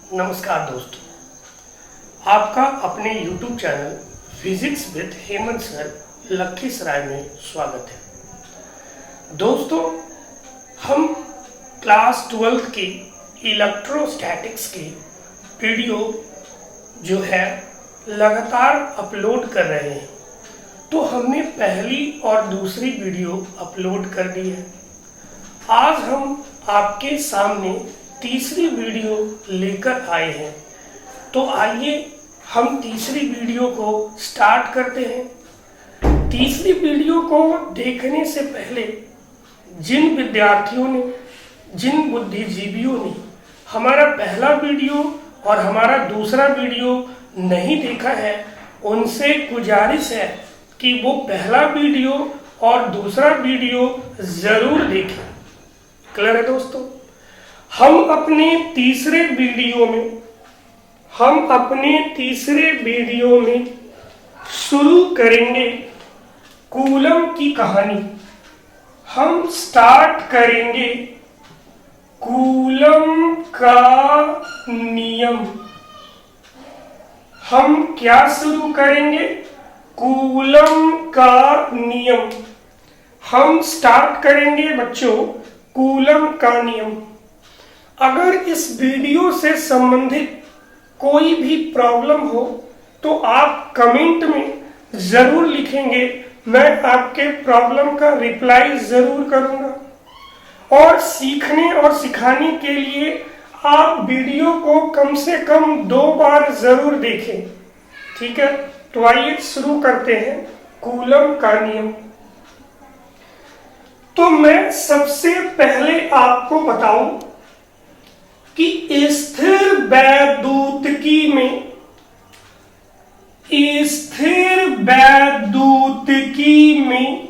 नमस्कार दोस्तों, आपका अपने YouTube channel physics with Hemant sir Lakhisarai में स्वागत है। दोस्तों, हम क्लास 12 की इलेक्ट्रोस्टैटिक्स की वीडियो जो है लगातार अपलोड कर रहे हैं। तो हमने पहली और दूसरी वीडियो अपलोड कर दी है। आज हम आपके सामने तीसरी वीडियो लेकर आए हैं। तो आइए हम तीसरी वीडियो को स्टार्ट करते हैं। तीसरी वीडियो को देखने से पहले जिन विद्यार्थियों ने, जिन बुद्धिजीवियों ने हमारा पहला वीडियो और हमारा दूसरा वीडियो नहीं देखा है, उनसे गुजारिश है कि वो पहला वीडियो और दूसरा वीडियो ज़रूर देखें। क्लियर है दोस्तों? हम अपने तीसरे वीडियो में शुरू करेंगे कूलम की कहानी। हम स्टार्ट करेंगे कूलम का नियम। हम क्या शुरू करेंगे? कूलम का नियम। हम स्टार्ट करेंगे बच्चों कूलम का नियम। अगर इस वीडियो से संबंधित कोई भी प्रॉब्लम हो तो आप कमेंट में ज़रूर लिखेंगे, मैं आपके प्रॉब्लम का रिप्लाई ज़रूर करूँगा। और सीखने और सिखाने के लिए आप वीडियो को कम से कम 2 बार ज़रूर देखें। ठीक है, तो आइए शुरू करते हैं कूलम का नियम। तो मैं सबसे पहले आपको बताऊं कि स्थिर वैद्युतिकी में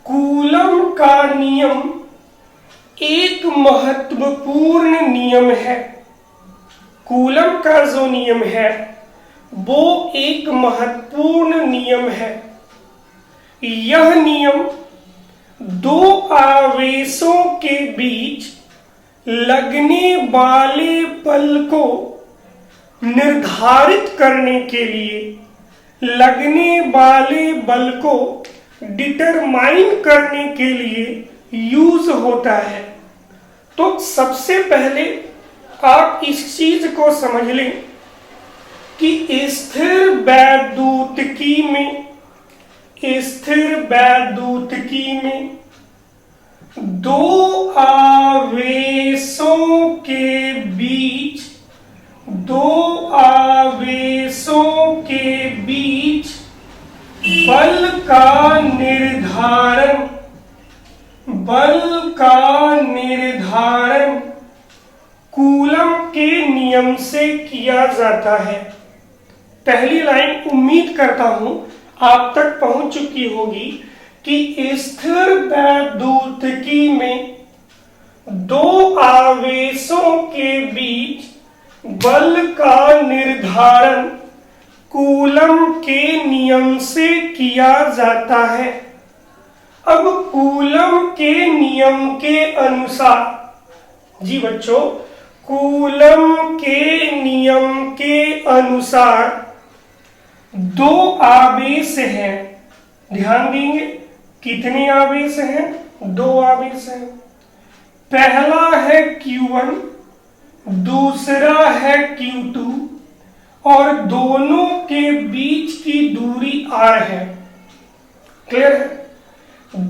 कूलम का नियम एक महत्वपूर्ण नियम है। कूलम का जो नियम है वो एक महत्वपूर्ण नियम है। यह नियम 2 आवेशों के बीच लगने वाले बल को निर्धारित करने के लिए, लगने वाले बल को डिटरमाइन करने के लिए यूज होता है। तो सबसे पहले आप इस चीज को समझ लें कि स्थिर वैद्युतिकी में 2 आवेशों के बीच बल का निर्धारण कूलम के नियम से किया जाता है। पहली लाइन उम्मीद करता हूं आप तक पहुंच चुकी होगी कि स्थिर वैद्युतिकी में 2 आवेशों के बीच बल का निर्धारण कूलम के नियम से किया जाता है। अब कूलम के नियम के अनुसार, जी बच्चों, कूलम के नियम के अनुसार 2 आवेश हैं। ध्यान देंगे कितने आवेश हैं? 2 आवेश हैं। पहला है Q1, दूसरा है Q2 और दोनों के बीच की दूरी R है। क्लियर है?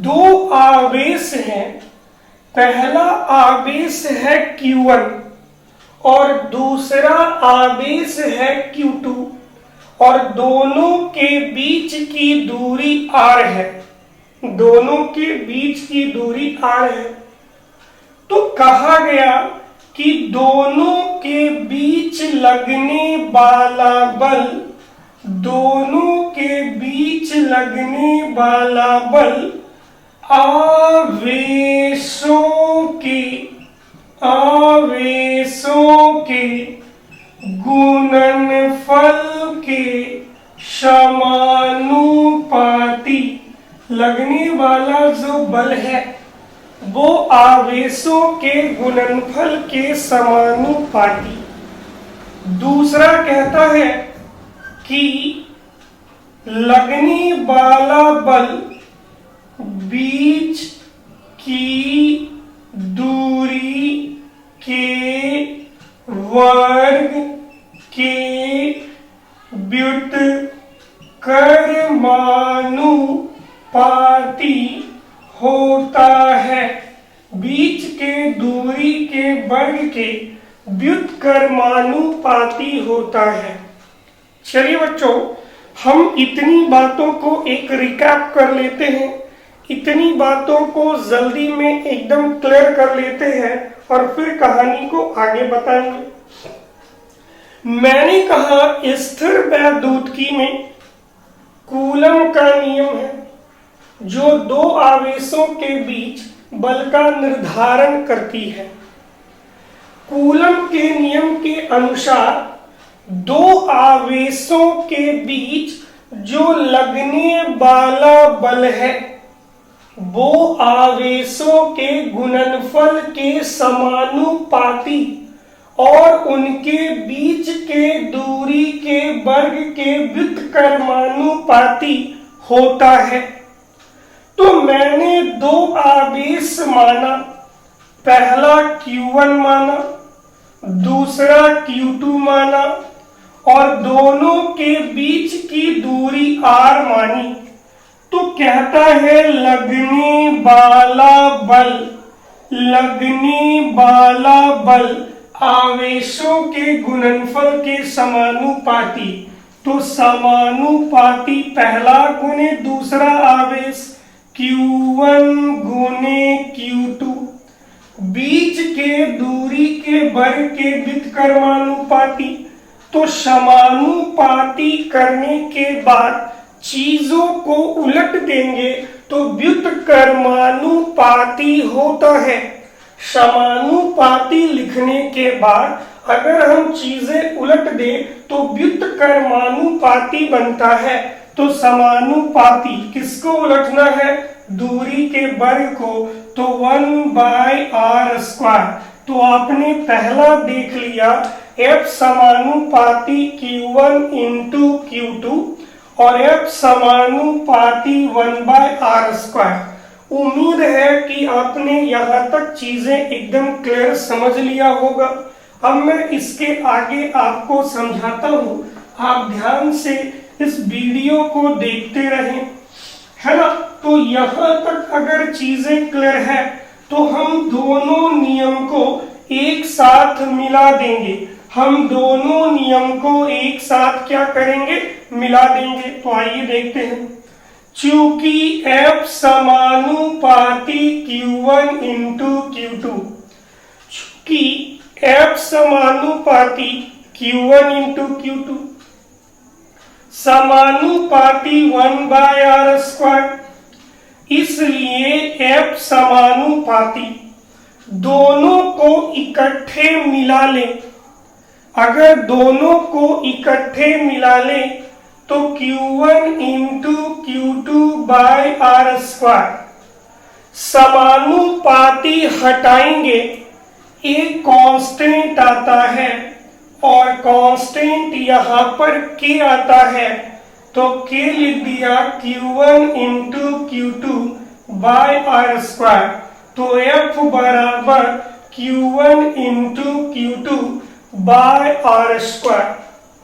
2 आवेश हैं। पहला आवेश है Q1 और दूसरा आवेश है Q2 और दोनों के बीच की दूरी R है। दोनों के बीच की दूरी R है। तो कहा गया कि दोनों के बीच लगने वाला बल, दोनों के बीच लगने वाला बल आवेशों के गुणनफल के समानुपाती, लगने वाला जो बल है वो आवेशों के गुणनफल के समानुपाती। दूसरा कहता है कि लगने वाला बल बीच की दूरी के वर्ग के व्युत्क्रमानुपाती होता है। बीच के दूरी के वर्ग के व्युत्क्रमानुपाती होता है। चलिए बच्चों, हम इतनी बातों को एक रिकैप कर लेते हैं, इतनी बातों को जल्दी में एकदम क्लियर कर लेते हैं और फिर कहानी को आगे बताएंगे। मैंने कहा स्थिर वैद्युतिकी में कूलम का नियम है जो दो आवेशों के बीच बल का निर्धारण करती है। कूलम के नियम के अनुसार दो आवेशों के बीच जो लगने वाला बल है वो आवेशों के गुणनफल के समानुपाती और उनके बीच के दूरी के वर्ग के व्युत्क्रमानुपाती होता है। तो मैंने दो आवेश माना, पहला Q1 माना, दूसरा Q2 माना और दोनों के बीच की दूरी R मानी। तो कहता है लगने वाला बल आवेशों के गुणनफल के समानुपाती। तो समानुपाती पहला गुणे दूसरा आवेश Q1 गुणे Q2, बीच के दूरी के वर्ग के व्युत्क्रमानुपाती। तो समानुपाती करने के बाद चीजों को उलट देंगे तो व्युत्क्रमानुपाती होता है। समानुपाती लिखने के बाद अगर हम चीजें उलट दें तो व्युत्क्रमानुपाती बनता है। तो समानुपाती किसको उलटना है? दूरी के वर्ग को। तो 1/r²। तो आपने पहला देख लिया F समानुपाती Q1 इंटू Q2 और F समानुपाती 1/r²। उम्मीद है कि आपने यहाँ तक चीजें एकदम क्लियर समझ लिया होगा। अब मैं इसके आगे आपको समझाता हूँ, आप ध्यान से इस वीडियो को देखते रहें, है ना। तो यहाँ तक अगर चीजें क्लियर है तो हम दोनों नियम को एक साथ मिला देंगे। हम दोनों नियम को एक साथ क्या करेंगे? मिला देंगे। तो आइए देखते हैं। चूंकि F समानुपाती Q1 इंटू Q2, चूंकि F समानुपाती Q1 इंटू Q2 समानुपाती 1/r², इसलिए F समानुपाती दोनों को इकट्ठे मिला लें। अगर दोनों को इकट्ठे मिला लें तो Q1 इंटू Q2/r²। समानुपाती हटाएंगे, एक कांस्टेंट आता है और कांस्टेंट यहाँ पर K आता है। तो K लिख दिया Q1 इंटू Q2/r²। तो F बराबर Q1 इंटू Q2/r²।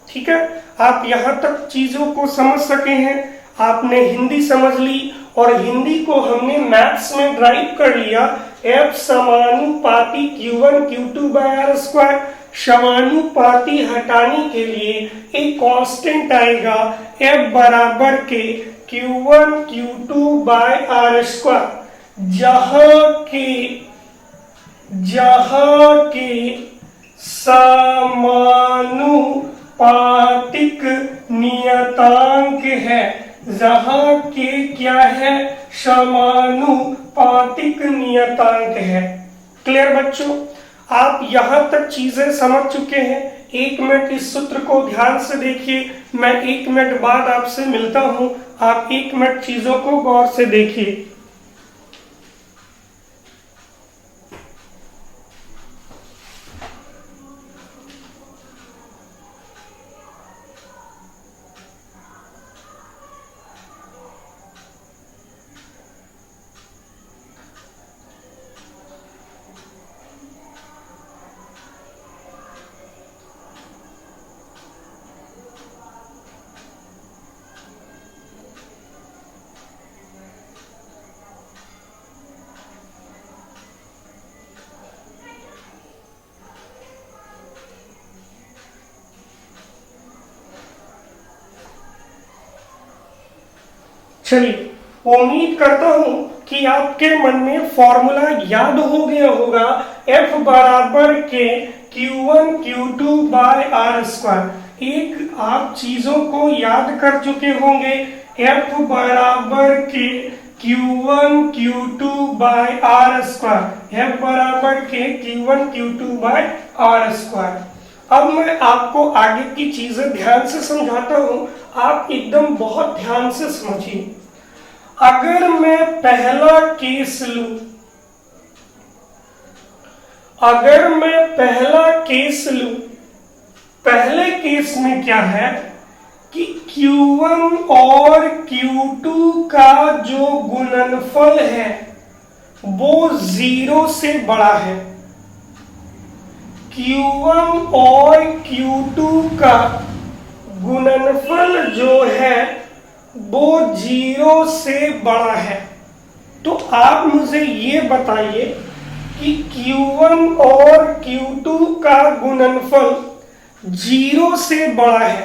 ठीक है, आप यहाँ तक चीजों को समझ सके हैं। आपने हिंदी समझ ली और हिंदी को हमने मैथ्स में ड्राइव कर लिया। F समानुपाती Q1 Q2/r²। समानुपाती हटाने के लिए एक कांस्टेंट आएगा F बराबर के Q1 Q2/r²। जहाँ के समानुपातिक नियतांक है। जहाँ के क्या है? समानुपातिक नियतांक है। क्लियर बच्चों, आप यहाँ तक चीजें समझ चुके हैं। 1 मिनट इस सूत्र को ध्यान से देखिए, मैं 1 मिनट बाद आपसे मिलता हूँ। आप 1 मिनट चीजों को गौर से देखिए। चलिए, उम्मीद करता हूं कि आपके मन में फॉर्मूला याद हो गया होगा। F बराबर के Q1 Q2 by R square. एक आप चीजों को याद कर चुके होंगे। F बराबर के Q1 Q2 by R square. F बराबर के Q1 Q2 by R square. अब मैं आपको आगे की चीजें ध्यान से समझाता हूं, आप एकदम बहुत ध्यान से समझिए। अगर मैं पहला केस लूं, पहले केस में क्या है कि Q1 और Q2 का जो गुणनफल है वो 0 से बड़ा है। Q1 और Q2 का गुणनफल जो है वो 0 से बड़ा है। तो आप मुझे ये बताइए कि Q1 और Q2 का गुणनफल 0 से बड़ा है,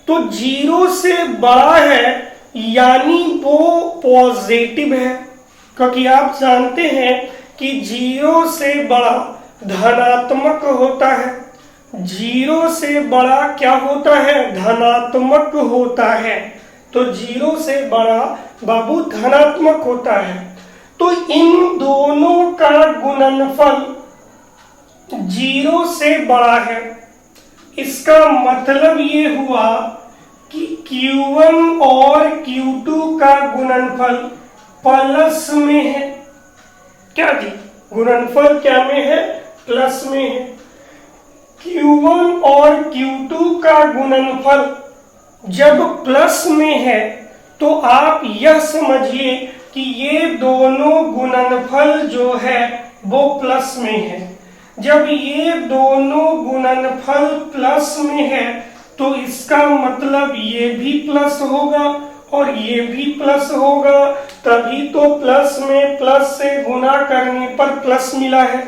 तो 0 से बड़ा है यानी वो पॉजिटिव है, क्योंकि आप जानते हैं कि 0 से बड़ा धनात्मक होता है। 0 से बड़ा क्या होता है? धनात्मक होता है। तो 0 से बड़ा बाबू धनात्मक होता है। तो इन दोनों का गुणनफल 0 से बड़ा है। इसका मतलब ये हुआ कि Q1 और Q2 का गुणनफल प्लस में है। क्या जी? गुणनफल क्या में है? प्लस में है। Q1 और Q2 का गुणनफल जब प्लस में है तो आप यह समझिए कि ये दोनों गुणनफल जो है वो प्लस में है। जब ये दोनों गुणनफल प्लस में है तो इसका मतलब ये भी प्लस होगा और ये भी प्लस होगा, तभी तो प्लस में प्लस से गुना करने पर प्लस मिला है।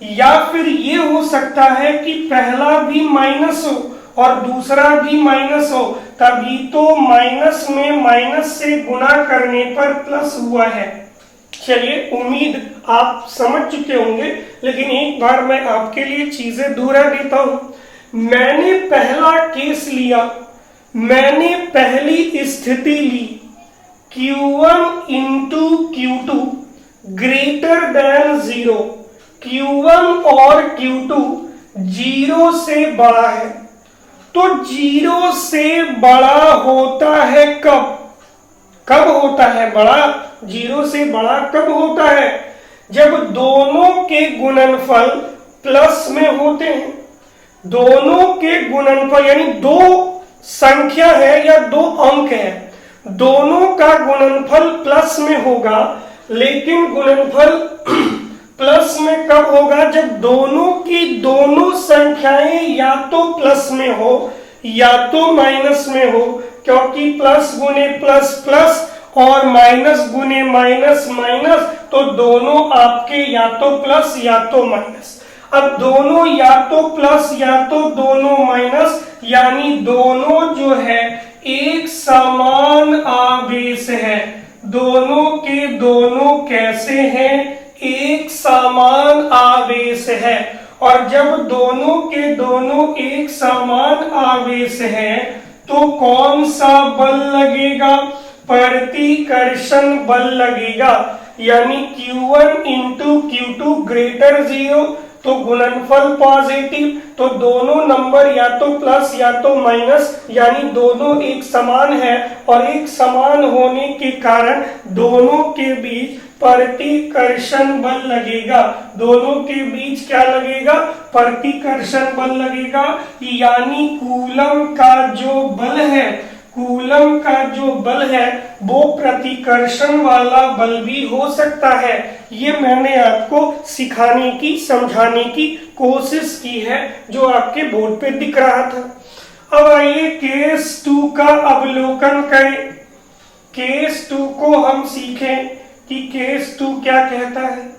या फिर ये हो सकता है कि पहला भी माइनस हो और दूसरा भी माइनस हो, तभी तो माइनस में माइनस से गुना करने पर प्लस हुआ है। चलिए, उम्मीद आप समझ चुके होंगे, लेकिन एक बार मैं आपके लिए चीजें दोहरा देता हूं। मैंने पहला केस लिया, मैंने पहली स्थिति ली Q1 into Q2 greater than 0। Q1 और Q2 0 से बड़ा है। तो 0 से बड़ा होता है कब? कब होता है बड़ा? 0 से बड़ा कब होता है? जब दोनों के गुणनफल प्लस में होते हैं। दोनों के गुणनफल यानी दो संख्या है या दो अंक है, दोनों का गुणनफल प्लस में होगा। लेकिन गुणनफल प्लस में कब होगा? जब दोनों की दोनों संख्याएं या तो प्लस में हो या तो माइनस में हो, क्योंकि प्लस गुने प्लस प्लस और माइनस गुने माइनस माइनस, तो दोनों आपके या तो प्लस या तो माइनस। अब दोनों या तो प्लस या तो दोनों माइनस, यानी दोनों जो है एक समान आवेश है। दोनों के दोनों कैसे हैं? एक समान आवेश है। और जब दोनों के दोनों एक समान आवेश है तो कौन सा बल लगेगा? प्रतिकर्षण बल लगेगा। यानी Q1 इंटू Q2 ग्रेटर 0, तो गुणनफल पॉजिटिव, तो दोनों नंबर या तो प्लस या तो माइनस, यानी दोनों एक समान है। और एक समान होने के कारण दोनों के बीच प्रतिकर्षण बल लगेगा। दोनों के बीच क्या लगेगा? प्रतिकर्षण बल लगेगा। यानी कूलम का जो बल है, कूलम का जो बल है वो प्रतिकर्षण वाला बल भी हो सकता है। ये मैंने आपको सिखाने की, समझाने की कोशिश की है, जो आपके बोर्ड पे दिख रहा था। अब आइए केस 2 का अवलोकन करें। केस 2 को हम सीखें कि केस 2 क्या कहता है।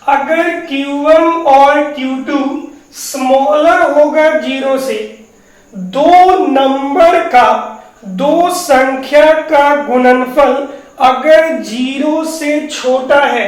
अगर Q1 और Q2 स्मॉलर होगा 0 से, दो नंबर का दो संख्या का गुणनफल अगर 0 से छोटा है,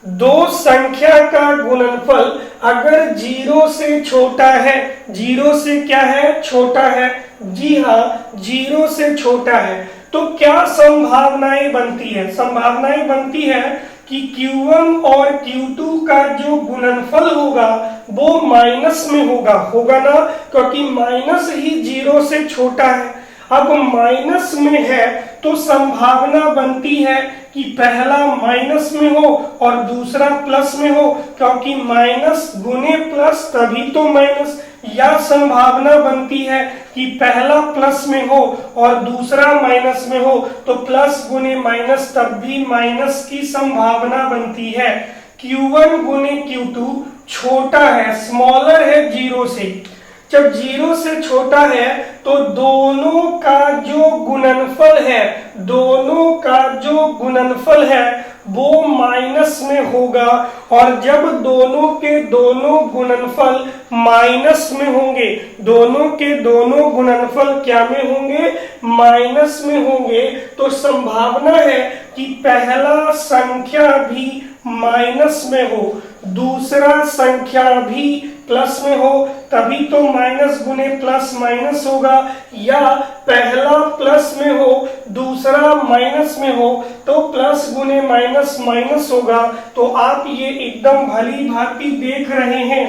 दो संख्या का गुणनफल अगर 0 से छोटा है, 0 से क्या है, छोटा है, जी हाँ 0 से छोटा है, तो क्या संभावनाएं बनती है? संभावनाएं बनती है कि Q1 और Q2 का जो गुणनफल होगा वो माइनस में होगा ना, क्योंकि माइनस ही 0 से छोटा है। अब माइनस में है तो संभावना बनती है कि पहला माइनस में हो और दूसरा प्लस में हो, क्योंकि माइनस गुने प्लस तभी तो माइनस। या संभावना बनती है कि पहला प्लस में हो और दूसरा माइनस में हो, तो प्लस गुने माइनस तब भी माइनस की संभावना बनती है। Q1 गुने Q2 छोटा है, स्मॉलर है 0 से। जब 0 से छोटा है तो दोनों का जो गुणनफल है, दोनों का जो गुणनफल है वो माइनस में होगा, और जब दोनों के दोनों गुणनफल माइनस में होंगे, दोनों के दोनों गुणनफल क्या में होंगे, माइनस में होंगे, तो संभावना है कि पहला संख्या भी माइनस में हो, दूसरा संख्या भी प्लस में हो, तभी तो माइनस गुने प्लस माइनस होगा। या पहला प्लस में हो दूसरा माइनस में हो तो प्लस गुने माइनस माइनस होगा। तो आप ये एकदम भली भांति देख रहे हैं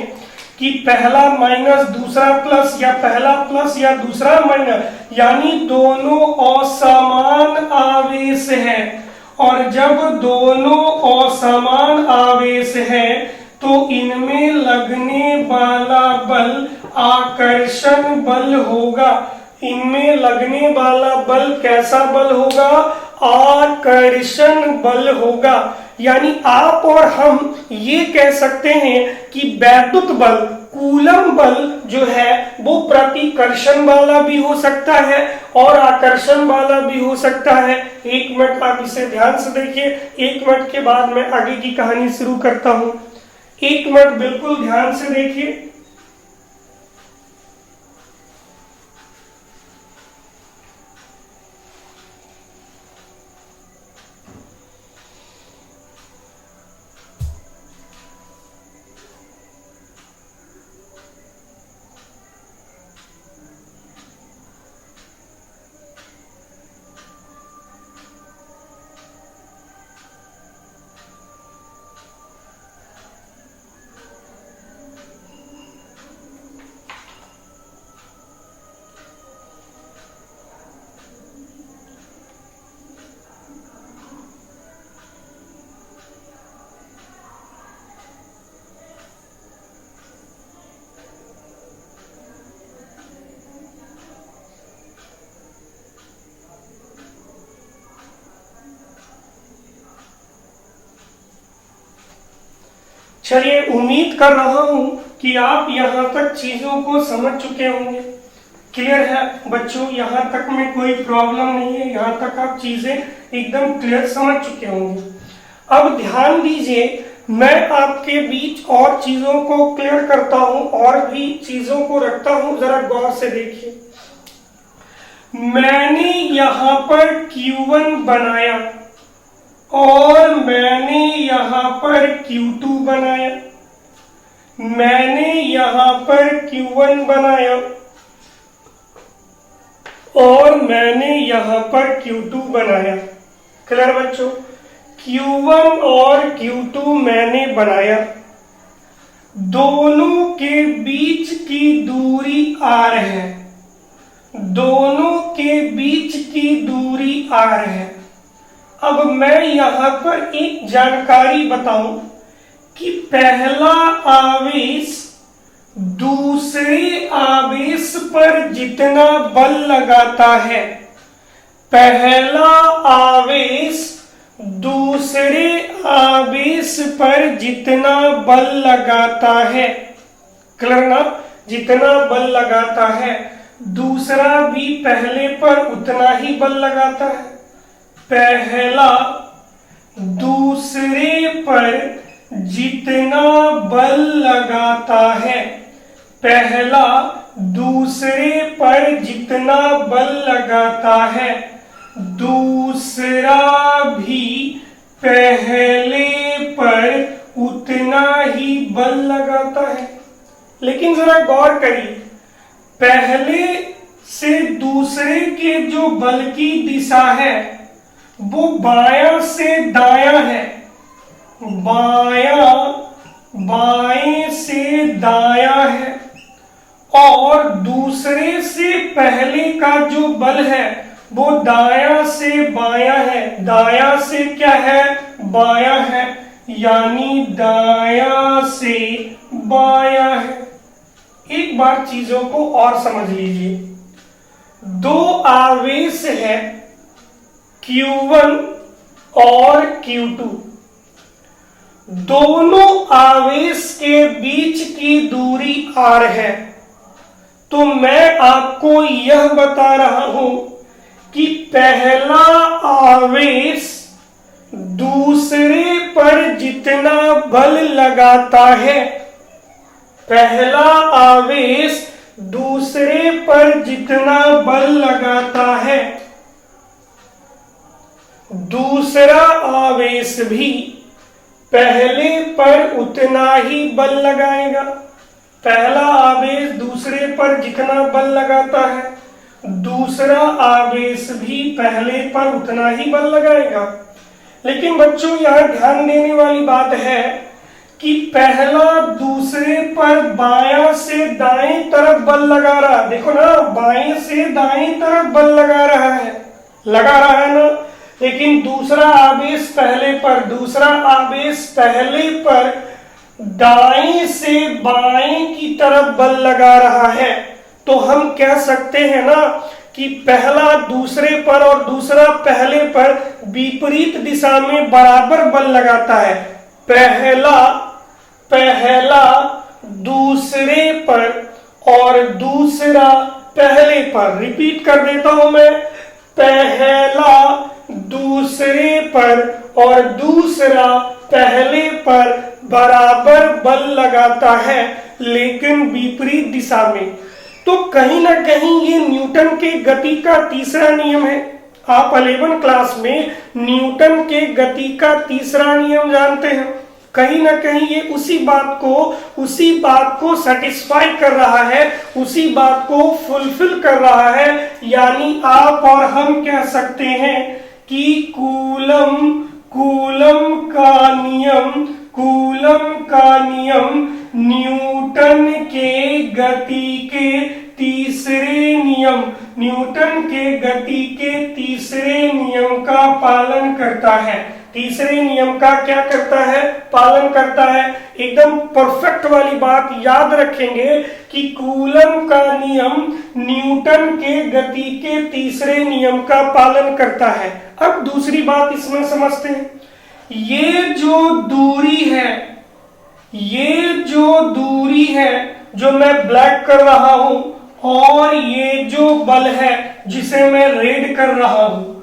कि पहला माइनस दूसरा प्लस, या पहला प्लस या दूसरा माइनस, यानी दोनों असमान आवेश है। और जब दोनों असमान आवेश है तो इनमें लगने वाला बल आकर्षण बल होगा। इनमें लगने वाला बल कैसा बल होगा, आकर्षण बल होगा। यानी आप और हम ये कह सकते हैं कि वैद्युत बल, कूलम बल जो है वो प्रतिकर्षण वाला भी हो सकता है और आकर्षण वाला भी हो सकता है। एक मिनट आप इसे ध्यान से देखिए, 1 मिनट के बाद मैं आगे की कहानी शुरू करता हूं। 1 मिनट बिल्कुल ध्यान से देखिए। चलिए, उम्मीद कर रहा हूं कि आप यहां तक चीजों को समझ चुके होंगे। क्लियर है बच्चों? यहां तक में कोई प्रॉब्लम नहीं है, यहां तक आप चीजें एकदम क्लियर समझ चुके होंगे। अब ध्यान दीजिए, मैं आपके बीच और चीजों को क्लियर करता हूं और भी चीजों को रखता हूं, जरा गौर से देखिए। मैंने यहां पर Q1 बनाया और मैंने यहां पर Q2 बनाया, मैंने यहां पर Q1 बनाया और मैंने यहां पर Q2 बनाया। क्लियर बच्चों? Q1 और Q2 मैंने बनाया, दोनों के बीच की दूरी R है, दोनों के बीच की दूरी R है। अब मैं यहां पर एक जानकारी बताऊं कि पहला आवेश दूसरे आवेश पर जितना बल लगाता है, पहला आवेश दूसरे आवेश पर जितना बल लगाता है, क्लियर ना, जितना बल लगाता है दूसरा भी पहले पर उतना ही बल लगाता है। पहला दूसरे पर जितना बल लगाता है, पहला दूसरे पर जितना बल लगाता है दूसरा भी पहले पर उतना ही बल लगाता है। लेकिन जरा गौर करिए, पहले से दूसरे के जो बल की दिशा है वो बायां से दायां है, बाएं से दायां है, और दूसरे से पहले का जो बल है वो दायां से बायां है, दायां से क्या है, बायां है, यानी दायां से बायां है। एक बार चीजों को और समझ लीजिए, दो आवेश है Q1 और Q2, दोनों आवेश के बीच की दूरी r है। तो मैं आपको यह बता रहा हूं कि पहला आवेश दूसरे पर जितना बल लगाता है, पहला आवेश दूसरे पर जितना बल लगाता है दूसरा आवेश भी पहले पर उतना ही बल लगाएगा। पहला आवेश दूसरे पर जितना बल लगाता है दूसरा आवेश भी पहले पर उतना ही बल लगाएगा। लेकिन बच्चों यहां ध्यान देने वाली बात है कि पहला दूसरे पर बायां से दाएं तरफ बल लगा रहा है। देखो ना, बाएं से दाएं तरफ बल लगा रहा है ना। लेकिन दूसरा आवेश पहले पर दाएं से बाएं की तरफ बल लगा रहा है। तो हम कह सकते हैं ना कि पहला दूसरे पर और दूसरा पहले पर विपरीत दिशा में बराबर बल लगाता है। पहला दूसरे पर और दूसरा पहले पर। रिपीट कर देता हूं मैं, पहला दूसरे पर और दूसरा पहले पर बराबर बल लगाता है, लेकिन विपरीत दिशा में। तो कहीं ना कहीं ये न्यूटन के गति का तीसरा नियम है। आप 11 क्लास में न्यूटन के गति का तीसरा नियम जानते हैं। कहीं ना कहीं ये उसी बात को सेटिस्फाई कर रहा है, उसी बात को फुलफिल कर रहा है। यानी आप और हम कह सकते हैं कि कूलम का नियम न्यूटन के गति के तीसरे नियम का पालन करता है। तीसरे नियम का क्या करता है? पालन करता है। एकदम परफेक्ट वाली बात याद रखेंगे कि कूलम का नियम न्यूटन के गति के तीसरे नियम का पालन करता है। अब दूसरी बात इसमें समझते हैं। ये जो दूरी है जो मैं ब्लैक कर रहा हूं, और ये जो बल है जिसे मैं रेड कर रहा हूं,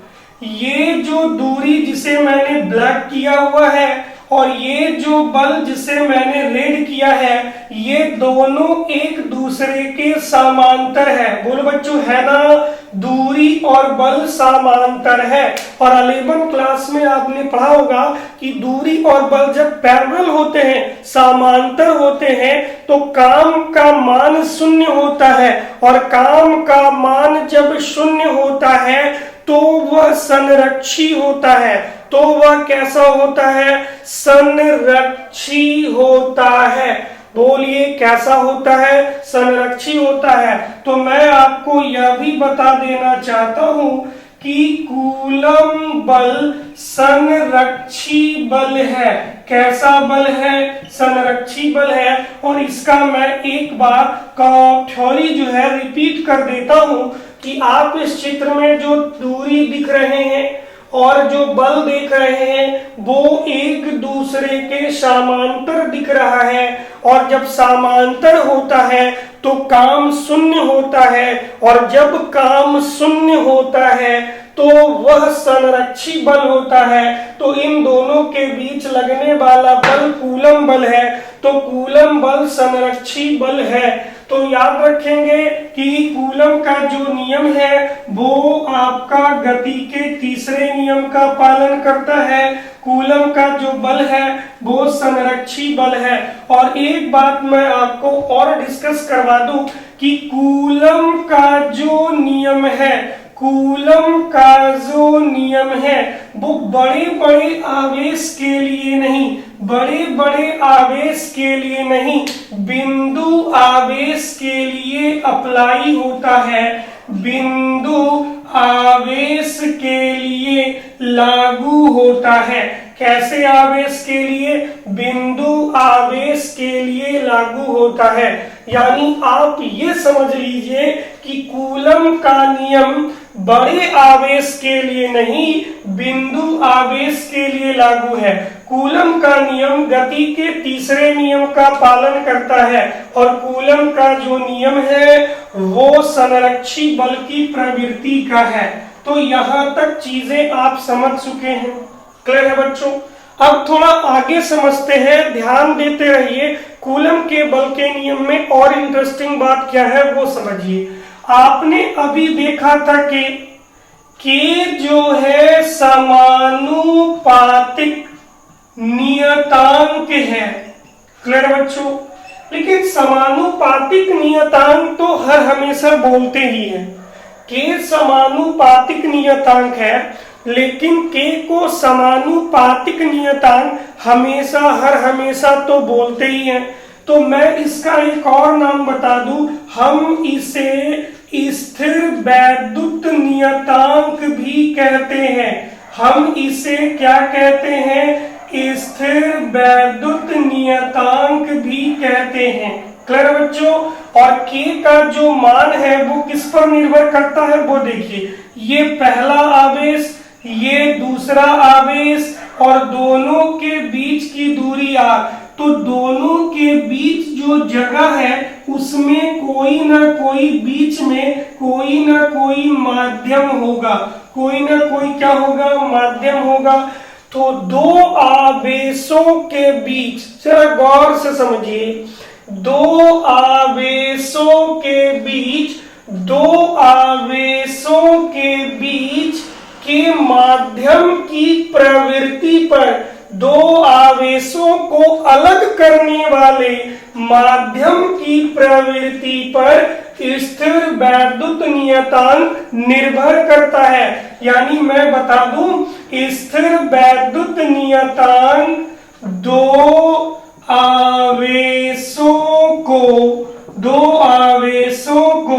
ये जो दूरी जिसे मैंने ब्लैक किया हुआ है और ये जो बल जिसे मैंने रेड किया है, ये दोनों एक दूसरे के समांतर है। बोलो बच्चों, है ना? दूरी और बल समांतर है। और 11 क्लास में आपने पढ़ा होगा कि दूरी और बल जब पैरेलल होते हैं, समांतर होते हैं, तो काम का मान शून्य होता है। और काम का मान जब शून्य होता है तो वह संरक्षी होता है। तो वह कैसा होता है? संरक्षी होता है। बोलिए, कैसा होता है? संरक्षी होता है। तो मैं आपको यह भी बता देना चाहता हूं कि कूलम बल संरक्षी बल है। कैसा बल है? संरक्षी बल है। और इसका मैं एक बार का थ्योरी जो है रिपीट कर देता हूं कि आप इस चित्र में जो दूरी दिख रहे हैं और जो बल देख रहे हैं वो एक दूसरे के समांतर दिख रहा है। और जब समांतर होता है तो काम शून्य होता है, और जब काम शून्य होता है तो वह संरक्षी बल होता है। तो इन दोनों के बीच लगने वाला बल कूलम बल है। तो कूलम बल संरक्षी बल है। तो याद रखेंगे कि कूलम का जो नियम है वो आपका गति के तीसरे नियम का पालन करता है। कूलम का जो बल है वो संरक्षी बल है। और एक बात मैं आपको और डिस्कस करवा दूं कि कूलम का जो नियम है, कूलम का जो नियम है वो बड़े बड़े आवेश के लिए नहीं, बड़े बड़े आवेश के लिए नहीं, बिंदु आवेश के लिए अप्लाई होता है, बिंदु आवेश के लिए लागू होता है। कैसे आवेश के लिए? बिंदु आवेश के लिए लागू होता है। यानी आप ये समझ लीजिए कि कूलम का नियम बड़े आवेश के लिए नहीं, बिंदु आवेश के लिए लागू है। कूलम का नियम गति के तीसरे नियम का पालन करता है और कूलम का जो नियम है वो संरक्षी बल की प्रवृत्ति का है। तो यहाँ तक चीजें आप समझ चुके हैं। क्लियर है बच्चों? अब थोड़ा आगे समझते हैं, ध्यान देते रहिए। कूलम के बल के नियम में और इंटरेस्टिंग बात क्या है वो समझिए। आपने अभी देखा था कि के जो है समानुपातिक नियतांक है। क्लियर बच्चों? लेकिन समानुपातिक नियतांक तो हर हमेशा बोलते ही है। के समानुपातिक नियतांक है, लेकिन के को समानुपातिक नियतांक हमेशा हर हमेशा तो बोलते ही हैं। तो मैं इसका एक और नाम बता दूं, हम इसे स्थिर वैद्युत नियतांक भी कहते हैं। हम इसे क्या कहते हैं? स्थिर वैद्युत नियतांक भी कहते हैं। क्लियर बच्चों? और के का जो मान है वो किस पर निर्भर करता है वो देखिए। ये पहला आवेश, ये दूसरा आवेश और दोनों के बीच की दूरी r। तो दोनों के बीच जो जगह है उसमें कोई ना कोई बीच में कोई ना कोई माध्यम होगा, कोई ना कोई क्या होगा? माध्यम होगा। तो दो आवेशों के बीच, जरा गौर से समझिए, दो आवेशों के बीच, दो आवेशों के बीच के माध्यम की प्रवृत्ति पर, दो आवेशों को अलग करने वाले माध्यम की प्रवृत्ति पर स्थिर वैद्युत नियतांक निर्भर करता है। यानी मैं बता दूं, स्थिर वैद्युत नियतांक दो आवेशों को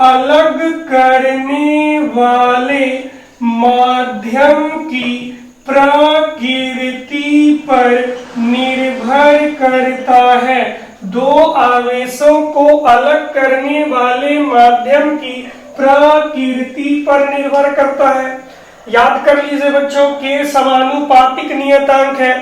अलग करने वाले माध्यम की प्रकृति पर निर्भर करता है। दो आवेशों को अलग करने वाले माध्यम की प्रकृति पर निर्भर करता है। याद कर लीजिए बच्चों, के समानुपातिक नियतांक है,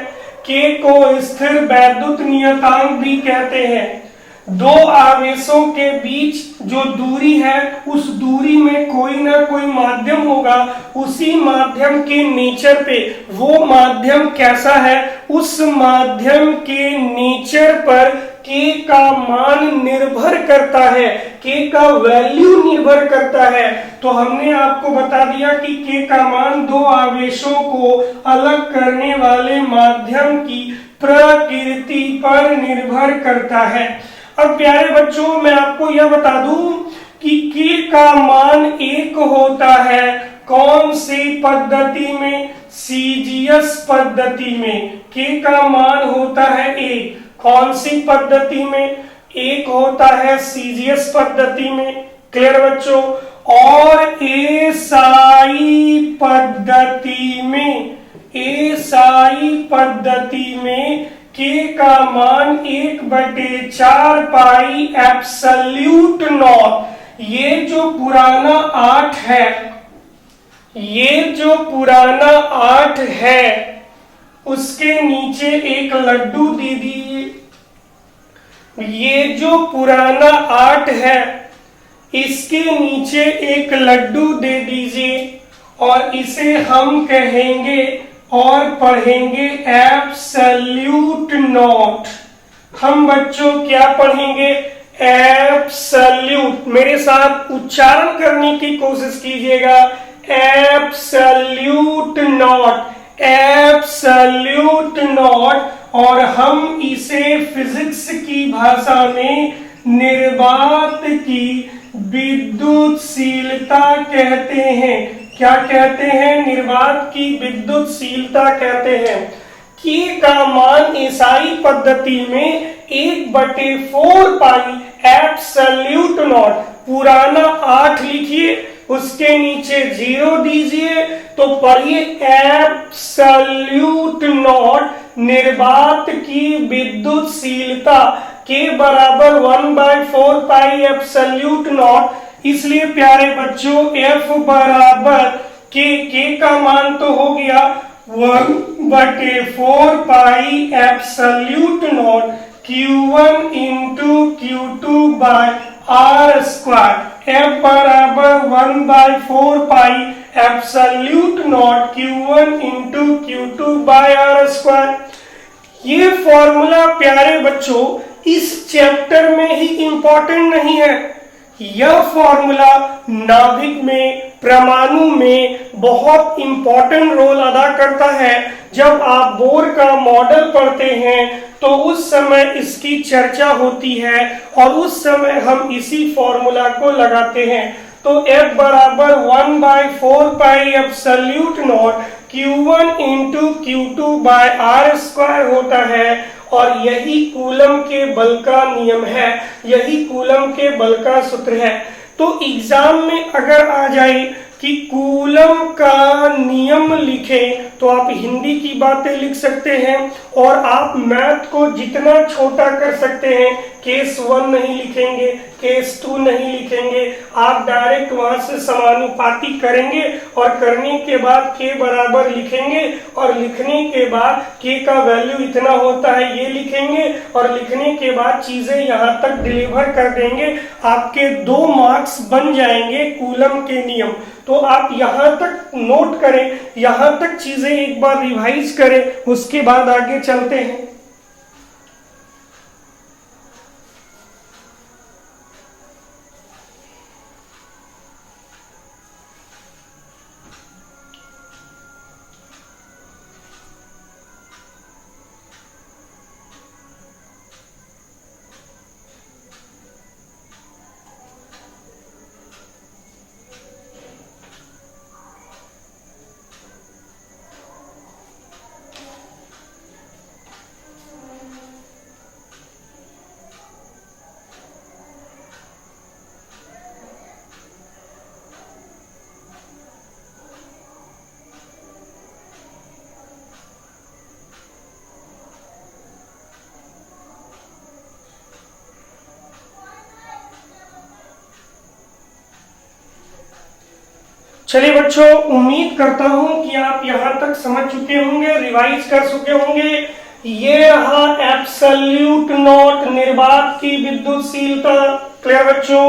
के को स्थिर वैद्युत नियतांक भी कहते हैं। दो आवेशों के बीच जो दूरी है उस दूरी में कोई ना कोई माध्यम होगा। उसी माध्यम के नेचर पे, वो माध्यम कैसा है उस माध्यम के नेचर पर के का मान निर्भर करता है, के का वैल्यू निर्भर करता है। तो हमने आपको बता दिया कि के का मान दो आवेशों को अलग करने वाले माध्यम की प्रकृति पर निर्भर करता है। अब प्यारे बच्चों, मैं आपको यह बता दूं कि के का मान एक होता है कौन सी पद्धति में? सीजीएस पद्धति में के का मान होता है एक। कौन सी पद्धति में? एक होता है सीजीएस पद्धति में। क्लियर बच्चों? और एसआई पद्धति में, एसआई पद्धति में के का मान 1/4 पाई एब्सोल्यूट नॉट। ये जो पुराना 8 है, ये जो पुराना 8 है उसके नीचे एक लड्डू दे दीजिए। ये जो पुराना 8 है इसके नीचे एक लड्डू दे दीजिए और इसे हम कहेंगे और पढ़ेंगे एब्सोल्यूट नॉट। हम बच्चों क्या पढ़ेंगे? एब्सल्यूट, मेरे साथ उच्चारण करने की कोशिश कीजिएगा, एब्सल्यूट नॉट, एब्सल्यूट नॉट। और हम इसे फिजिक्स की भाषा में निर्वात की विद्युतशीलता कहते हैं। क्या कहते हैं? निर्वात की विद्युतशीलता कहते हैं। के का मान एसआई पद्धति में 1/4 पाई एब्सल्यूट नॉट, पुराना 8 लिखिए, उसके नीचे 0 दीजिए, तो पढ़िए एब्सल्यूट नॉट निर्वात की विद्युतशीलता के बराबर 1/4 पाई एब्सल्यूट नॉट। इसलिए प्यारे बच्चों एफ बराबर के का मान तो हो गया 1/4 pi absolute nought Q1 into Q2 by R square. F बराबर 1/4 pi absolute nought Q1 into Q2 by R square. ये फॉर्मूला प्यारे बच्चों इस चैप्टर में ही इंपॉर्टेंट नहीं है, यह फॉर्मूला नाभिक में, परमाणु में बहुत इंपॉर्टेंट रोल अदा करता है। जब आप बोर का मॉडल पढ़ते हैं तो उस समय इसकी चर्चा होती है और उस समय हम इसी फॉर्मूला को लगाते हैं। तो F बराबर 1/4 pi absolute nought Q1 into Q2 by R square होता है। और यही कूलम के बल का नियम है, यही कूलम के बल का सूत्र है। तो एग्जाम में अगर आ जाए कि कूलम का नियम लिखें तो आप हिंदी की बातें लिख सकते हैं और आप मैथ को जितना छोटा कर सकते हैं, केस 1 नहीं लिखेंगे, केस 2 नहीं लिखेंगे, आप डायरेक्ट वहां से समानुपाती करेंगे और करने के बाद के बराबर लिखेंगे और लिखने के बाद के का वैल्यू इतना होता है ये लिखेंगे और लिखने के बाद चीजें यहाँ तक डिलीवर कर देंगे। आपके 2 मार्क्स बन जाएंगे कूलम के नियम। तो आप यहाँ तक नोट करें, यहाँ तक चीजें एक बार रिवाइज करें, उसके बाद आगे चलते हैं। चलिए बच्चों, उम्मीद करता हूं कि आप यहां तक समझ चुके होंगे, रिवाइज कर चुके होंगे। ये रहा एब्सल्यूट नॉट निर्वात की विद्युतशीलता, क्लियर बच्चों।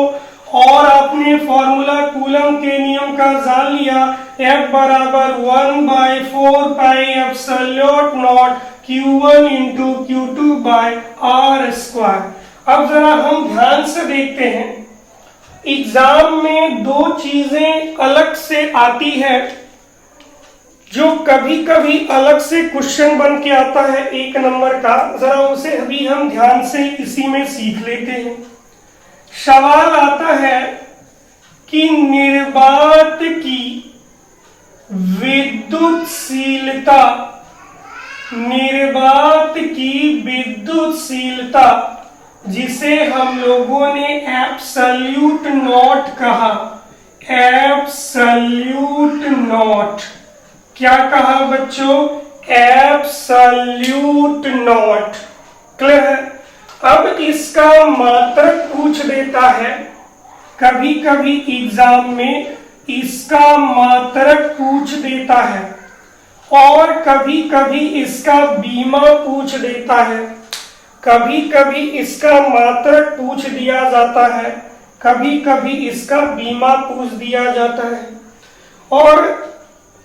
और आपने फॉर्मूला कूलम के नियम का जान लिया, F बराबर 1/4 pi absolute nought Q1 into Q2 by R square. अब जरा हम ध्यान से देखते हैं, एग्जाम में 2 चीजें अलग से आती है जो कभी कभी अलग से क्वेश्चन बन के आता है 1 नंबर का, जरा उसे अभी हम ध्यान से इसी में सीख लेते हैं। सवाल आता है कि निर्वात की विद्युतशीलता, निर्वात की विद्युतशीलता जिसे हम लोगों ने एब्सल्यूट नॉट कहा, एब्सल्यूट नॉट, क्या कहा बच्चों? एब्सल्यूट नॉट, क्लियर है। अब इसका मात्रक पूछ देता है, कभी कभी एग्जाम में इसका मात्रक पूछ देता है और कभी कभी इसका बीमा पूछ देता है, कभी कभी इसका मात्रक पूछ दिया जाता है, कभी कभी इसका बीमा पूछ दिया जाता है। और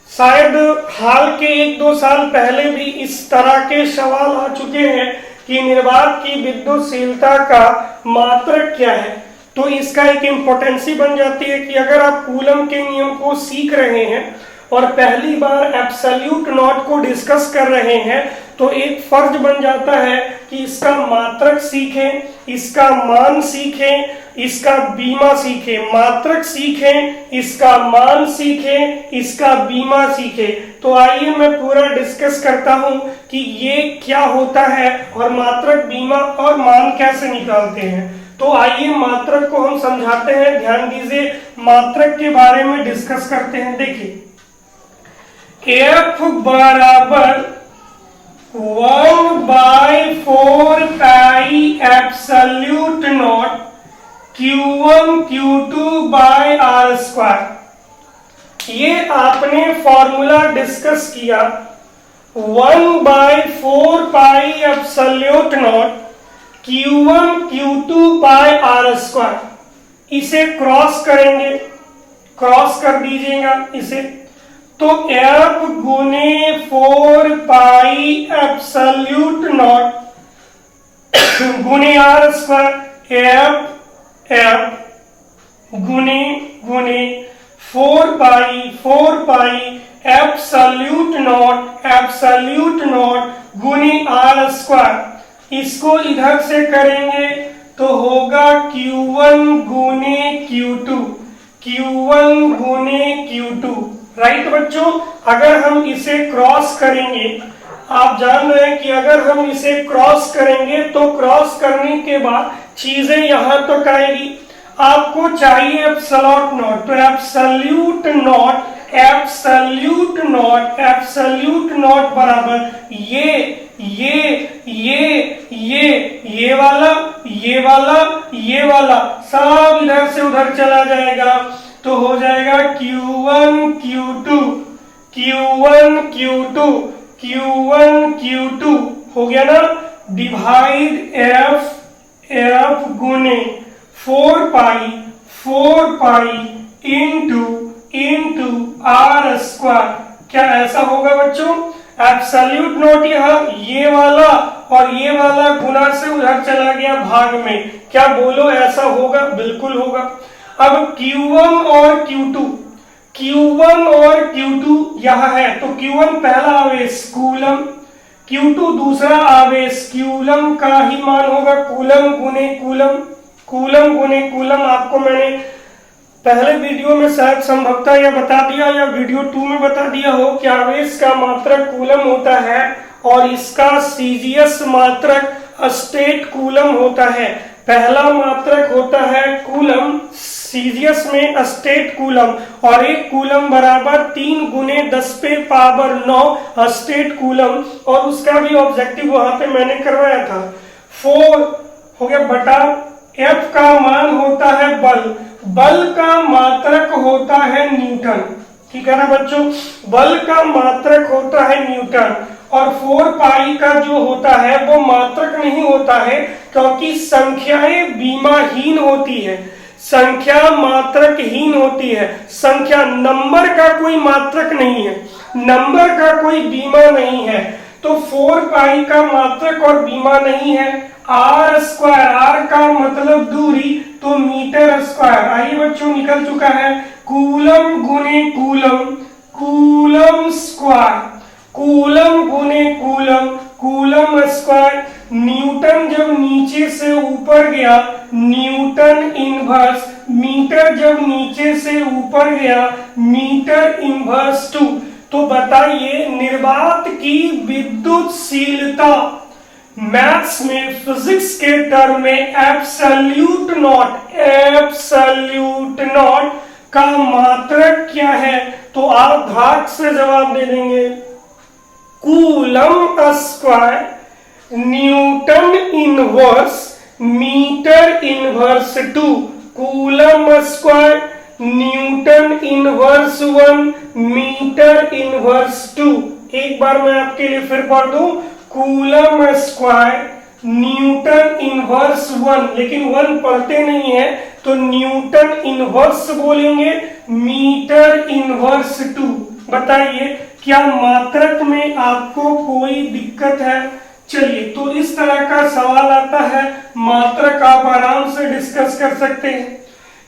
शायद हाल के 1-2 साल पहले भी इस तरह के सवाल आ चुके हैं कि निर्वात की विद्युतशीलता का मात्रक क्या है, तो इसका एक इम्पोर्टेंसी बन जाती है कि अगर आप कूलम के नियम को सीख रहे हैं और पहली बार एब्सोल्यूट नॉट को डिस्कस कर रहे हैं, तो एक फर्ज बन जाता है कि इसका मात्रक सीखें, इसका मान सीखें, इसका बीमा सीखें। मात्रक सीखें, इसका मान सीखें, इसका बीमा सीखें। तो आइए मैं पूरा डिस्कस करता हूं कि ये क्या होता है और मात्रक, बीमा और मान कैसे निकालते हैं। तो आइए मात्रक को हम समझाते हैं, ध्यान दीजिए, मात्रक के बारे में डिस्कस करते हैं। देखिए, F बराबर 1/4 pi absolute nought Q1 Q2 by R square. ये आपने फॉर्मूला डिस्कस किया 1/4 pi absolute nought Q1 Q2 by R square. इसे क्रॉस करेंगे, क्रॉस कर दीजिएगा इसे, तो F गुने 4 पाई एब्सोल्यूट नॉट गुने R स्क्वायर, F गुने 4 पाई एब्सोल्यूट नॉट गुने R स्क्वायर। इसको इधर से करेंगे तो होगा Q1 गुने Q2, राइट बच्चों। अगर हम इसे क्रॉस करेंगे, आप जान रहे हैं कि अगर हम इसे क्रॉस करेंगे तो क्रॉस करने के बाद चीजें यहां तक आएगी। आपको चाहिए एब्सोल्यूट नॉट, तो एब्सोल्यूट नॉट बराबर ये वाला सब इधर से उधर चला जाएगा, तो हो जाएगा Q1 Q2 हो गया ना। डिवाइड F गुने 4 पाई इंटू R स्क्वायर। क्या ऐसा होगा बच्चों? एब्सोल्यूट नॉट यहाँ ये वाला और ये वाला गुना से उधर चला गया भाग में, क्या बोलो ऐसा होगा? बिल्कुल होगा। अब Q1 और Q2 यहाँ है, तो Q1 पहला आवेश कूलम, Q2 दूसरा आवेश कूलम का ही मान होगा, कूलम गुने कूलम। आपको मैंने पहले वीडियो में शायद संभवतः यह बता दिया या वीडियो 2 में बता दिया हो कि आवेश का मात्रक कूलम होता है और इसका सीजीएस मात्रक स्टेट कूलम होता है। पहला मात्रक होता है कूलम, सीजीएस में स्टेट कूलम, और एक कूलम बराबर 3 गुने 10 पे पावर 9 स्टेट कूलम, और उसका भी ऑब्जेक्टिव वहां पे मैंने करवाया था। 4 हो गया बटा F का मान होता है बल का मात्रक होता है न्यूटन, ठीक है ना बच्चों। बल का मात्रक होता है न्यूटन, और 4 पाई का जो होता है वो मात्रक नहीं होता है, क्योंकि संख्याएं बीमाहीन होती है, संख्या मात्रकहीन होती है। संख्या, नंबर का कोई मात्रक नहीं है, नंबर का कोई बीमा नहीं है, तो 4 पाई का मात्रक और बीमा नहीं है। R स्क्वायर, R का मतलब दूरी, तो मीटर स्क्वायर। आइए बच्चों, निकल चुका है कूलम गुने कूलम स्क्वायर, कूलम गुने कूलम स्क्वायर। न्यूटन जब नीचे से ऊपर गया, न्यूटन इनवर्स, मीटर जब नीचे से ऊपर गया, मीटर इनवर्स 2। तो बताइए निर्वात की विद्युतशीलता मैथ्स में, फिजिक्स के टर्म में एब्सोल्यूट नॉट का मात्रक क्या है? तो आप धाक से जवाब दे देंगे coulomb square newton inverse metre inverse 2, coulomb square newton inverse 1 metre inverse 2। एक बार मैं आपके लिए फिर पढ़ दूं, कूलम स्क्वायर न्यूटन इनवर्स 1, लेकिन 1 पढ़ते नहीं है तो न्यूटन इनवर्स बोलेंगे, मीटर इनवर्स 2। बताइए क्या मात्रक में आपको कोई दिक्कत है? चलिए, तो इस तरह का सवाल आता है, मात्रक आप आराम से डिस्कस कर सकते हैं।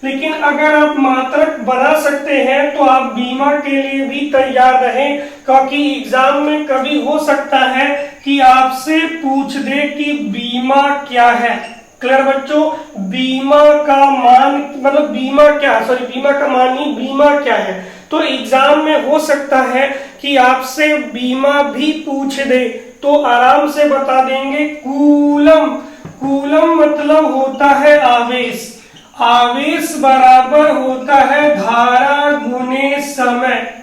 लेकिन अगर आप मात्रक बना सकते हैं तो आप बीमा के लिए भी तैयार रहें, क्योंकि एग्जाम में कभी हो सकता है कि आपसे पूछ दे कि बीमा क्या है। क्लियर बच्चों, बीमा का मान मतलब बीमा क्या, सॉरी बीमा का मान नहीं, बीमा क्या है। तो एग्जाम में हो सकता है कि आपसे बीमा भी पूछ दे, तो आराम से बता देंगे कूलम। कूलम मतलब होता है आवेश, आवेश बराबर होता है धारा गुने समय,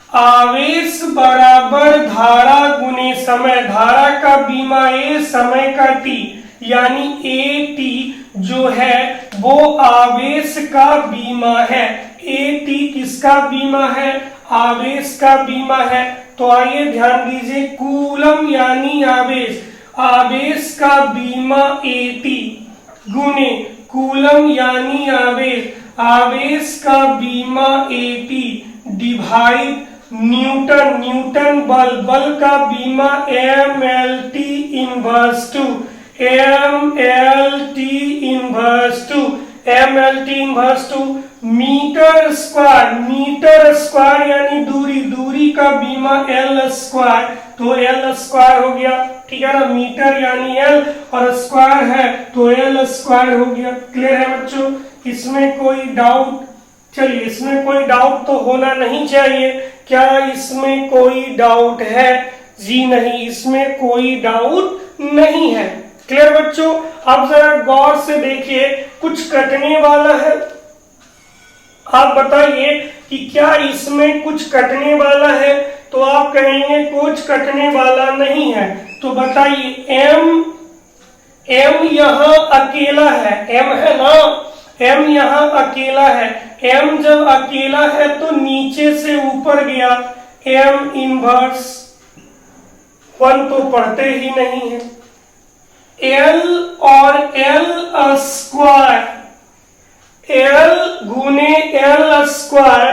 आवेश बराबर धारा गुने समय। धारा का बीमा ए, समय का टी, यानी ए टी जो है वो आवेश का बीमा है। ए टी किसका बीमा है? आवेश का बीमा है। तो आइए ध्यान दीजिए, कूलम यानी आवेश, आवेश का बीमा ए टी गुने कूलम यानी आवेश, आवेश का बीमा A T divide newton, newton बल, बल का बीमा M L T inverse two, M L T inverse two, M L T inverse two metre square, metre square यानी दूरी, दूरी का बीमा एल स्क्वायर, तो एल स्क्वायर हो गया, ठीक है ना। मीटर यानी एल और स्क्वायर है तो एल स्क्वायर हो गया। क्लियर है बच्चों, इसमें कोई डाउट? चलिए, इसमें कोई डाउट तो होना नहीं चाहिए। क्या इसमें कोई डाउट है? जी नहीं, इसमें कोई डाउट नहीं है। क्लियर बच्चों, अब जरा गौर से देखिए, कुछ कटने वाला है, आप बताइए कि क्या इसमें कुछ कटने वाला है? तो आप कहेंगे कुछ कटने वाला नहीं है। तो बताइए, एम, एम यहां अकेला है, एम है ना, एम यहां अकेला है। एम जब अकेला है तो नीचे से ऊपर गया, एम इनवर्स 1 तो पढ़ते ही नहीं है। एल और एल स्क्वायर, एल गुने एल स्क्वायर,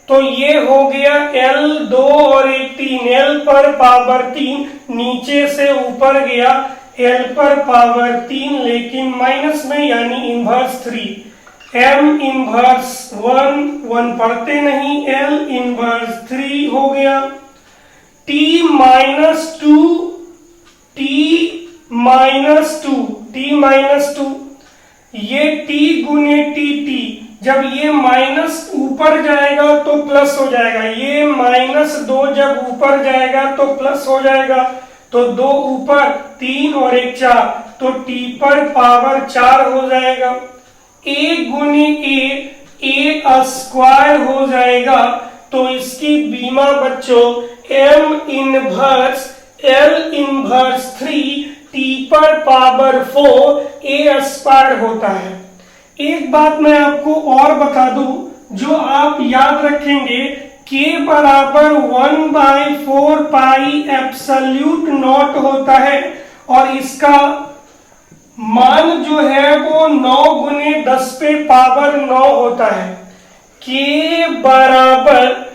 तो ये हो गया एल 2 और 1 3, एल पर पावर 3, नीचे से ऊपर गया एल पर पावर 3, लेकिन माइनस में यानी इनवर्स 3, एम इनवर्स 1, 1 पढ़ते नहीं, एल इनवर्स 3 हो गया। T minus 2, T minus 2, T minus 2, ये टी गुने टी, टी जब ये माइनस ऊपर जाएगा तो प्लस हो जाएगा, ये -2 जब ऊपर जाएगा तो प्लस हो जाएगा, तो 2 ऊपर 3 और 1 4, तो टी पर पावर 4 हो जाएगा। ए गुने ए स्क्वायर हो जाएगा, तो इसकी बीमा बच्चों M inverse L inverse 3 T पर पावर 4 ए स्क्वायर होता है। एक बात मैं आपको और बता दूं, जो आप याद रखेंगे, k बराबर 1/4 पाई एब्सोल्यूट नॉट होता है, और इसका मान जो है वो 9 गुने 10 पे पावर 9 होता है। k बराबर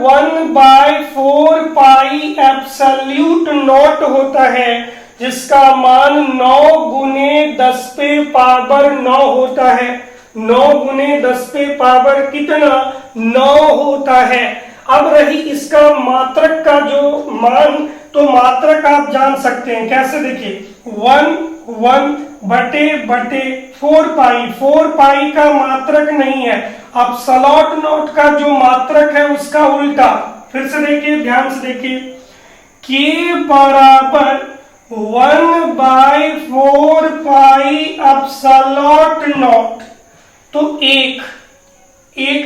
1/4 पाई एब्सोल्यूट नॉट होता है, जिसका मान 9 गुने 10 पे पावर 9 होता है। 9 गुने 10 पे पावर कितना? 9 होता है। अब रही इसका मात्रक का जो मान, तो मात्रक आप जान सकते हैं कैसे, देखिए 1 बटे 4 पाई का मात्रक नहीं है। अब एब्सोल्यूट नॉट का जो मात्रक है उसका उल्टा, फिर से देखिए, ध्यान से देखिए, k बराबर 1/4 पाई एब्सोल्यूट नॉट, तो एक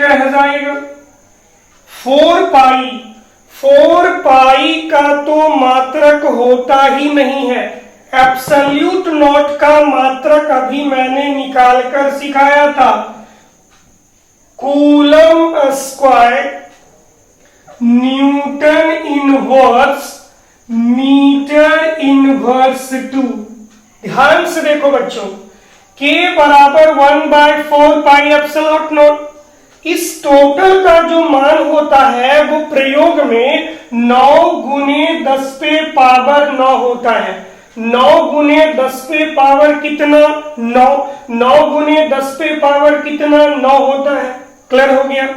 रह जाएगा। 4 पाई का तो मात्रक होता ही नहीं है। एब्सोल्यूट नॉट का मात्रक अभी मैंने निकालकर सिखाया था, coulomb square newton inverse metre inverse 2। ध्यान से देखो बच्चों, k बराबर 1/4 पाई एप्सिलॉन नॉट, इस टोटल का जो मान होता है वो प्रयोग में 9 गुने 10 पे पावर 9 होता है। 9 गुने 10 पे पावर कितना? 9। 9 गुने 10 पे पावर कितना? 9 होता है। क्लियर हो गया?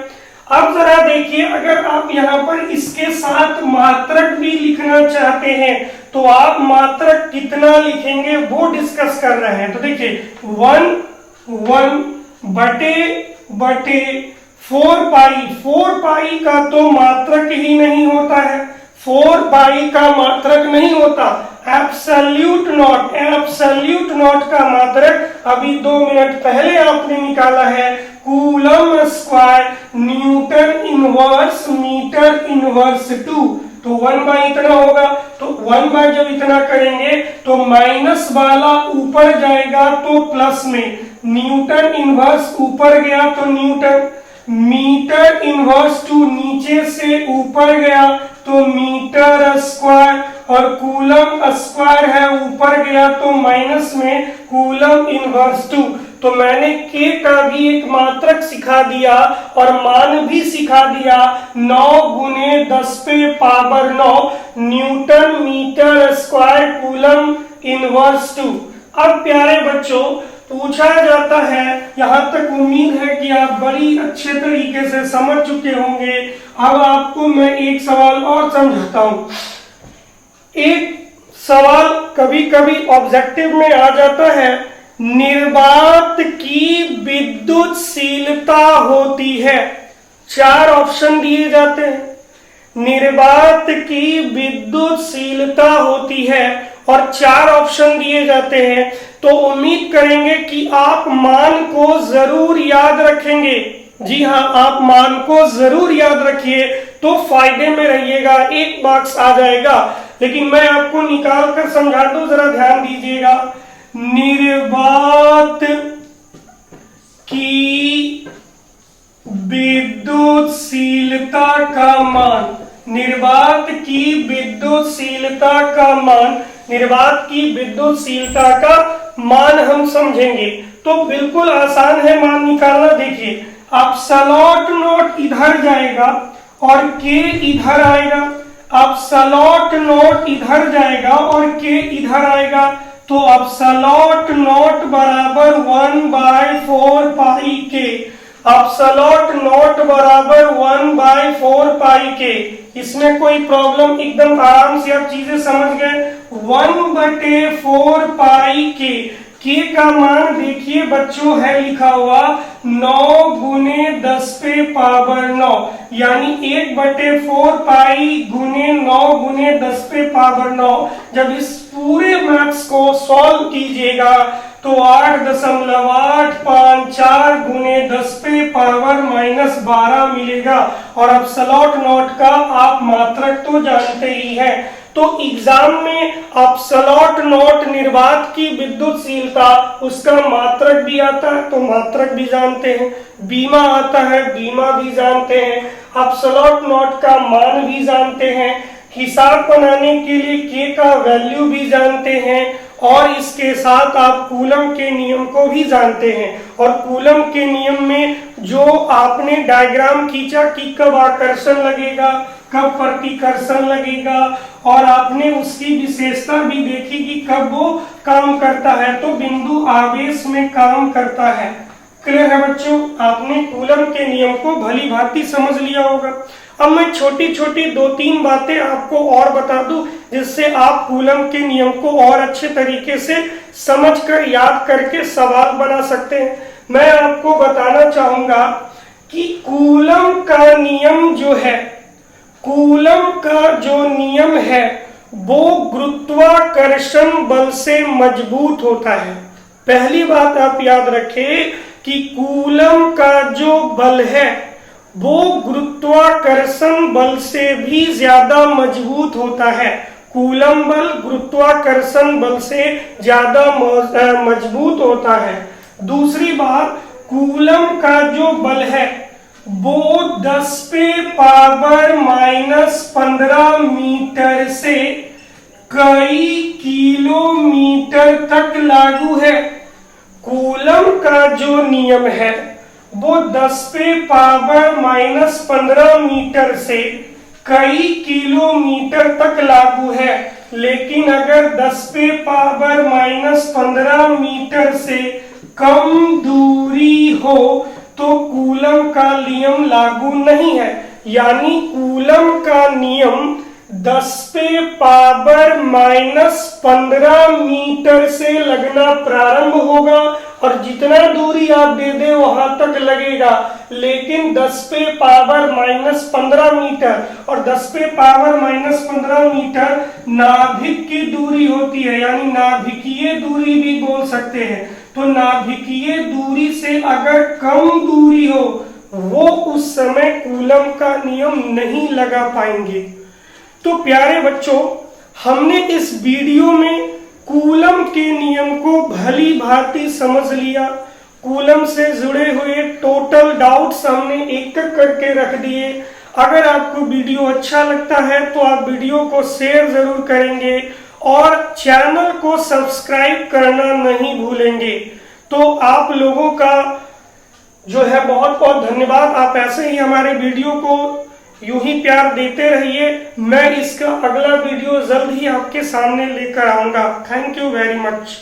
अब जरा देखिए, अगर आप यहाँ पर इसके साथ मात्रक भी लिखना चाहते हैं तो आप मात्रक कितना लिखेंगे वो डिस्कस कर रहे हैं। तो देखिए 1 बटे 4 पाई, 4 पाई का तो मात्रक ही नहीं होता है, 4 पाई का मात्रक नहीं होता। एब्सोल्यूट नॉट का मात्रक अभी 2 मिनट पहले आपने निकाला है, coulomb square newton inverse metre inverse 2। तो 1 बाई इतना होगा, तो 1 बाई जब इतना करेंगे तो माइनस वाला ऊपर जाएगा तो प्लस में, न्यूटन इनवर्स ऊपर गया तो न्यूटन, मीटर इनवर्स 2 नीचे से ऊपर गया तो मीटर स्क्वायर, और कूलम स्क्वायर है ऊपर गया तो माइनस में कूलम इनवर्स 2। तो मैंने के का भी एक मात्रक सिखा दिया और मान भी सिखा दिया, 9 गुने 10 पे power 9 newton metre square coulomb inverse 2। अब प्यारे बच्चों, पूछा जाता है, यहाँ तक उम्मीद है कि आप बड़ी अच्छे तरीके से समझ चुके होंगे। अब आपको मैं एक सवाल और समझाता हूँ। एक सवाल कभी कभी ऑब्जेक्टिव में आ जाता है, निर्वात की विद्युतशीलता होती है। 4 ऑप्शन दिए जाते हैं, निर्वात की विद्युतशीलता होती है और 4 ऑप्शन दिए जाते हैं। तो उम्मीद करेंगे कि आप मान को जरूर याद रखेंगे। जी हाँ, आप मान को जरूर याद रखिए तो फायदे में रहिएगा, 1 मार्क्स आ जाएगा। लेकिन मैं आपको निकाल कर समझा दूं, जरा ध्यान दीजिएगा। निर्वात की विद्युतशीलता का मान, निर्वात की विद्युतशीलता का मान, निर्वात की विद्युतशीलता का मान हम समझेंगे तो बिल्कुल आसान है मान निकालना। देखिए, एप्सिलॉन नॉट इधर जाएगा और के इधर आएगा, एप्सिलॉन नॉट इधर जाएगा और के इधर आएगा, तो एप्सिलॉन नॉट बराबर 1/4 पाई के, एप्सिलॉन नॉट बराबर 1/4 पाई के। इसमें कोई प्रॉब्लम, एकदम आराम से आप चीजें समझ गए। 1/4 पाई के का मान देखिए बच्चों है लिखा हुआ 9 गुने 10 पे पावर 9, यानी 1/4 पाई गुने 9 गुने 10 पे पावर 9। जब इस पूरे मैथ्स को सॉल्व कीजिएगा तो 8.854 गुने 10 पे पावर -12 मिलेगा। और अब एप्सिलॉन नॉट का आप मात्रक तो जानते ही हैं। तो एग्जाम में एप्सिलॉन नॉट निर्वात की विद्युतशीलता, उसका मात्रक भी आता है तो मात्रक भी जानते हैं, बीमा आता है बीमा भी जानते हैं, एप्सिलॉन नॉट का मान भी जानते हैं, हिसाब बनाने के लिए के का वैल्यू भी जानते हैं, और इसके साथ आप कूलम के नियम को भी जानते हैं। और कूलम के नियम में जो आपने डायग्राम खींचा कि कब आकर्षण लगेगा कब प्रतिकर्षण लगेगा, और आपने उसकी विशेषता भी देखी कि कब वो काम करता है, तो बिंदु आवेश में काम करता है। क्लियर है बच्चों? आपने कूलम के नियम को भली भांति समझ लिया होगा। अब मैं छोटी छोटी 2-3 बातें आपको और बता दूं जिससे आप कूलम के नियम को और अच्छे तरीके से समझकर याद करके सवाल बना सकते हैं। मैं आपको बताना चाहूंगा कि कूलम का नियम जो है, कूलम का जो नियम है वो गुरुत्वाकर्षण बल से मजबूत होता है। पहली बात आप याद रखें कि कूलम का जो बल है वो गुरुत्वाकर्षण बल से भी ज्यादा मजबूत होता है। कूलम बल गुरुत्वाकर्षण बल से ज्यादा मजबूत होता है। दूसरी बात, कूलम का जो बल है वो 10 पे पावर -15 मीटर से कई किलोमीटर तक लागू है। कूलम का जो नियम है वो 10 पे पावर -15 मीटर से कई किलोमीटर तक लागू है। लेकिन अगर 10 पे पावर -15 मीटर से कम दूरी हो तो कूलम का नियम लागू नहीं है। यानी कूलम का नियम 10 पे पावर -15 मीटर से लगना प्रारंभ होगा और जितना दूरी आप दे दे वहां तक लगेगा। लेकिन 10 पे पावर -15 मीटर और 10 पे पावर -15 मीटर नाभिक की दूरी होती है, यानी नाभिकीय दूरी भी बोल सकते हैं। तो नाभिकीय दूरी से अगर कम दूरी हो वो उस समय कूलम का नियम नहीं लगा पाएंगे। तो प्यारे बच्चों, हमने इस वीडियो में कूलम के नियम को भली भांति समझ लिया। कूलम से जुड़े हुए टोटल डाउट्स हमने एक एक करके रख दिए। अगर आपको वीडियो अच्छा लगता है तो आप वीडियो को शेयर जरूर करेंगे और चैनल को सब्सक्राइब करना नहीं भूलेंगे। तो आप लोगों का जो है बहुत बहुत धन्यवाद। आप ऐसे ही हमारे वीडियो को यूं ही प्यार देते रहिए। मैं इसका अगला वीडियो जल्द ही आपके सामने लेकर आऊंगा। Thank you very much.